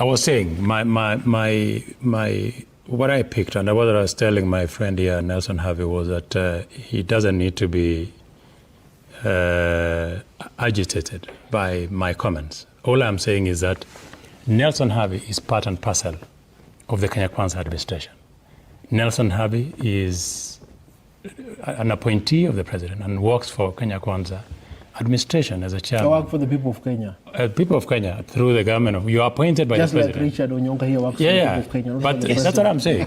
I was saying what I picked, and what I was telling my friend here, Nelson Havi, was that he doesn't need to be agitated by my comments. All I'm saying is that Nelson Havi is part and parcel of the Kenya Kwanza administration. Nelson Havi is an appointee of the president and works for Kenya Kwanza administration as a chairman. I work for the people of Kenya. People of Kenya through the government. You are appointed by just the president. Just like Richard Onyonka here works for the people of Kenya. But that's what I'm saying.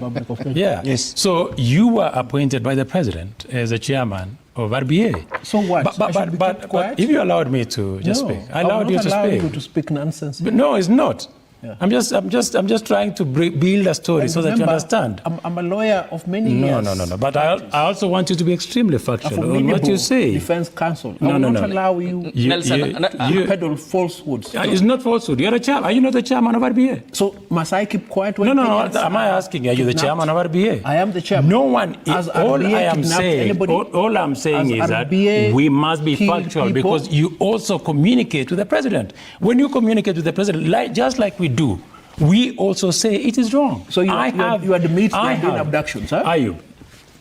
Yeah. Yes. So you were appointed by the president as a chairman of RBA. So what? But if you allowed me to just speak, I allowed you to speak. I'm not allowing you to speak nonsense. But no, it's not. Yeah. I'm just trying to build a story so that you understand. I'm a lawyer of many years. No. But I also want you to be extremely factual on what you say. Defense counsel. I will not allow you to peddle falsehoods. It's not falsehood. You're a chairman. Are you not the chairman of RBA? So must I keep quiet when No. Am I asking? Are you the chairman of RBA? I am the chairman. No one. All I'm saying is that we must be factual because you also communicate with the president. When you communicate with the president, just like we do, we also say it is wrong. So you admit there have been abductions, huh? Ayub,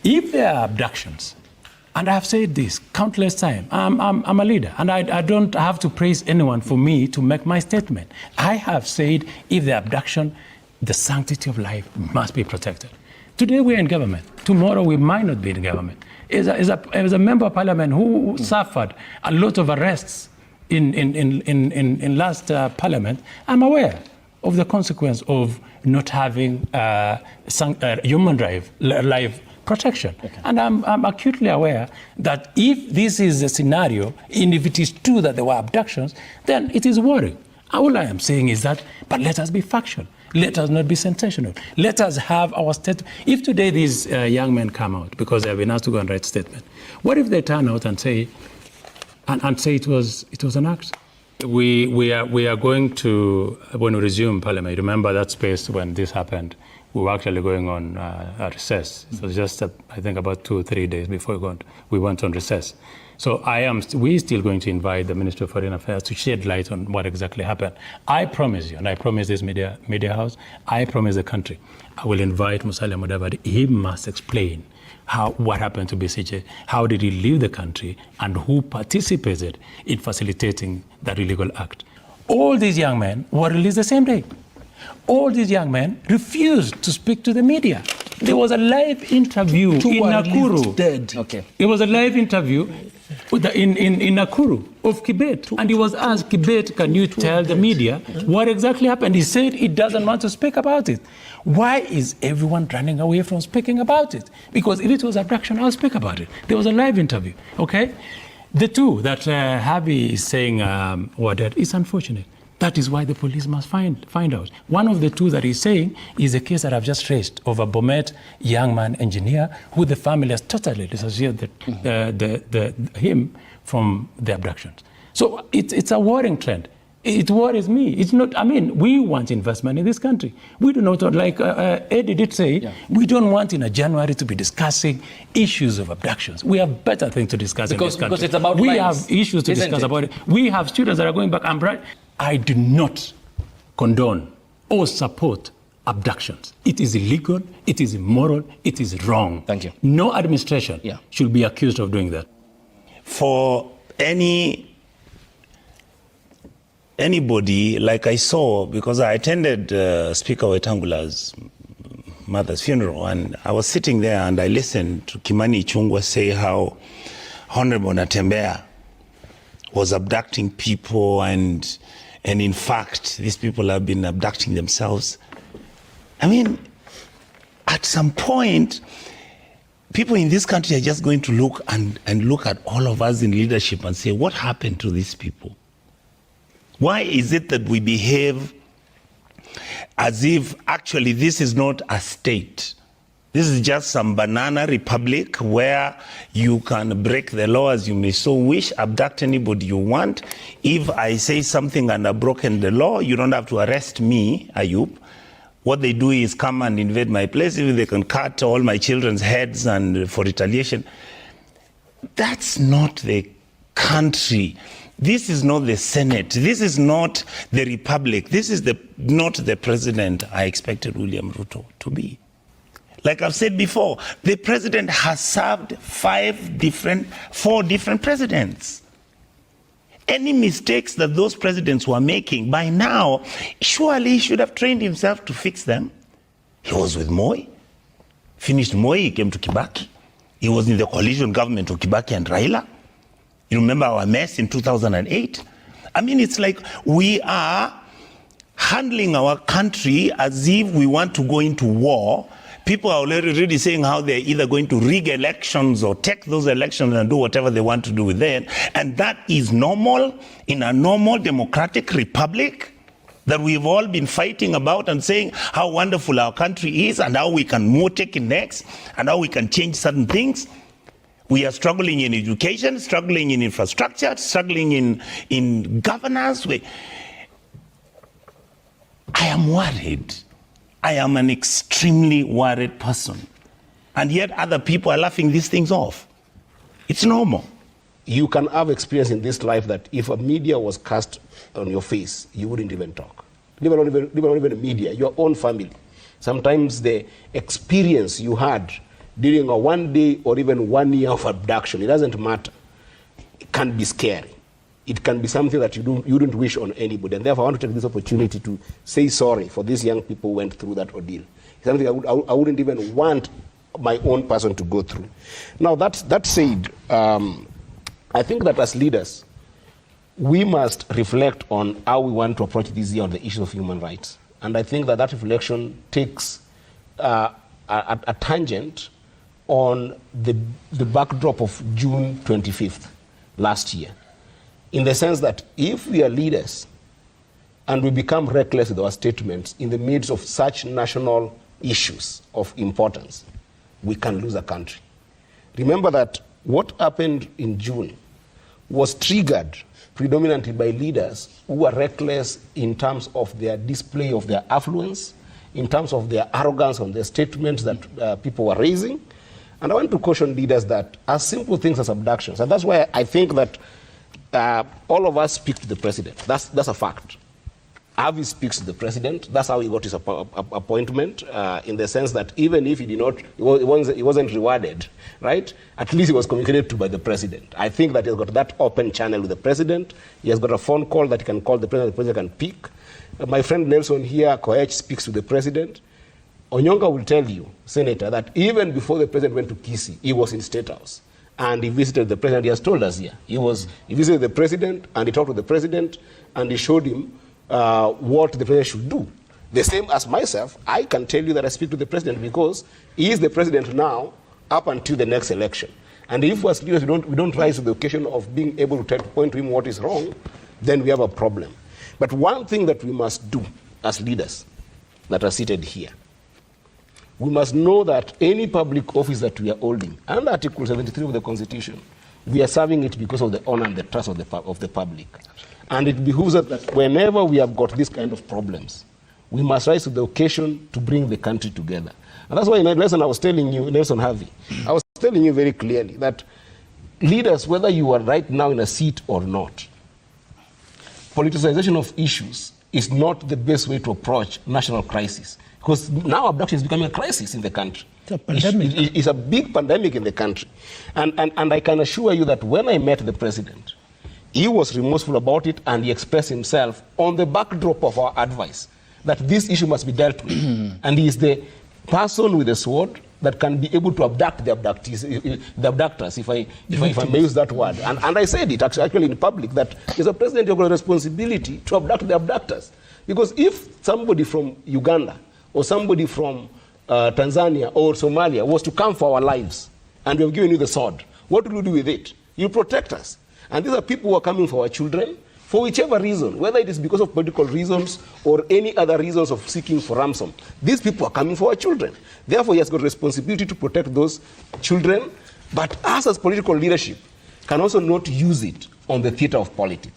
if there are abductions, and I have said this countless times, I'm a leader, and I don't have to praise anyone for me to make my statement. I have said if the abduction, the sanctity of life must be protected. Today we're in government. Tomorrow we might not be in government. As a member of parliament who suffered a lot of arrests in last parliament, I'm aware of the consequence of not having human life protection. Okay. And I'm acutely aware that if this is a scenario, and if it is true that there were abductions, then it is worrying. All I am saying is that, but let us be factual. Let us not be sensational. Let us have our statement. If today these young men come out, because they have been asked to go and write statement, what if they turn out and say it was an act? We are going to, when we resume Parliament, remember that space when this happened, we were actually going on a recess. It was just, I think, about 2 or 3 days before we went on recess. So we're still going to invite the Minister of Foreign Affairs to shed light on what exactly happened. I promise you, and I promise this media house, I promise the country, I will invite Musalia Mudavadi. He must explain what happened to BCJ, how did he leave the country, and who participated in facilitating that illegal act. All these young men were released the same day. All these young men refused to speak to the media. There was a live interview in Nakuru. Dead. Okay. It was a live interview in Nakuru of Kibet. And he was asked, Kibet, can you tell the media what exactly happened? He said he doesn't want to speak about it. Why is everyone running away from speaking about it? Because if it was abduction, I'll speak about it. There was a live interview, okay? The two that Havi is saying were dead is unfortunate. That is why the police must find out. One of the two that he's saying is a case that I've just raised of a Bomet young man engineer who the family has totally dissociated him from the abductions. So it's a worrying trend. It worries me. It's not, we want investment in this country. We do not, like Eddie did say, we don't want in January to be discussing issues of abductions. We have better things to discuss in this country. Because it's about we lives, have issues to discuss about it. We have students that are going back. I do not condone or support abductions. It is illegal, it is immoral, it is wrong. Thank you. No administration should be accused of doing that. For anybody, like I saw, because I attended Speaker Wetangula's mother's funeral, and I was sitting there and I listened to Kimani Ichung'wah say how Honorable Natembeya was abducting people, and in fact, these people have been abducting themselves. At some point, people in this country are just going to look at all of us in leadership and say, what happened to these people? Why is it that we behave as if actually this is not a state? This is just some banana republic where you can break the law as you may so wish, abduct anybody you want. If I say something and I've broken the law, you don't have to arrest me, Ayub. What they do is come and invade my place. If they can cut all my children's heads and for retaliation. That's not the country This is not the Senate. This is not the Republic. This is not the president I expected William Ruto to be. Like I've said before, the president has served 4 different presidents. Any mistakes that those presidents were making, by now, surely he should have trained himself to fix them. He was with Moi. Finished Moi, he came to Kibaki. He was in the coalition government of Kibaki and Raila. You remember our mess in 2008? I mean, it's like we are handling our country as if we want to go into war. People are already saying how they're either going to rig elections or take those elections and do whatever they want to do with them. And that is normal in a normal democratic republic that we've all been fighting about and saying how wonderful our country is and how we can more take it next and how we can change certain things. We are struggling in education, struggling in infrastructure, struggling in governance. I am worried. I am an extremely worried person. And yet other people are laughing these things off. It's normal. You can have experience in this life that if a media was cast on your face, you wouldn't even talk. Leave alone even media, your own family. Sometimes the experience you had during a 1 day or even 1 year of abduction, it doesn't matter. It can be scary. It can be something that you don't wish on anybody. And therefore, I want to take this opportunity to say sorry for these young people who went through that ordeal. It's something I wouldn't even want my own person to go through. Now, that said, I think that as leaders, we must reflect on how we want to approach this year on the issue of human rights. And I think that reflection takes a tangent on the backdrop of June 25th last year, in the sense that if we are leaders and we become reckless with our statements in the midst of such national issues of importance, we can lose a country. Remember that what happened in June was triggered predominantly by leaders who were reckless in terms of their display of their affluence, in terms of their arrogance on their statements that people were raising. And I want to caution leaders that as simple things as abductions, and that's why I think that all of us speak to the president. That's a fact. Havi speaks to the president. That's how he got his appointment, in the sense that even if he wasn't rewarded, right? At least he was communicated to by the president. I think that he's got that open channel with the president. He has got a phone call that he can call the president can pick. My friend Nelson here, Koech, speaks to the president. Onyonga will tell you, Senator, that even before the president went to Kisii, he was in State House. And he visited the president. He has told us here. He visited the president, and he talked to the president, and he showed him what the president should do. The same as myself, I can tell you that I speak to the president because he is the president now up until the next election. And if as leaders we don't rise to the occasion of being able to point to him what is wrong, then we have a problem. But one thing that we must do as leaders that are seated here, we must know that any public office that we are holding, under Article 73 of the Constitution, we are serving it because of the honor and the trust of the public. And it behooves us that whenever we have got these kind of problems, we must rise to the occasion to bring the country together. And that's why in that lesson I was telling you, Nelson Havi, I was telling you very clearly that leaders, whether you are right now in a seat or not, politicization of issues is not the best way to approach national crisis. Because now abduction is becoming a crisis in the country. It's a pandemic. It's a big pandemic in the country. And I can assure you that when I met the president, he was remorseful about it, and he expressed himself on the backdrop of our advice that this issue must be dealt with. And he is the person with the sword that can be able to abduct the abductors, if I may use that word. And I said it actually in public, that as a president, you have a responsibility to abduct the abductors. Because if somebody from Uganda or somebody from Tanzania or Somalia was to come for our lives, and we have given you the sword, what will you do with it? You protect us. And these are people who are coming for our children, for whichever reason, whether it is because of political reasons or any other reasons of seeking for ransom. These people are coming for our children. Therefore, he has got a responsibility to protect those children, but us as political leadership can also not use it on the theater of politics.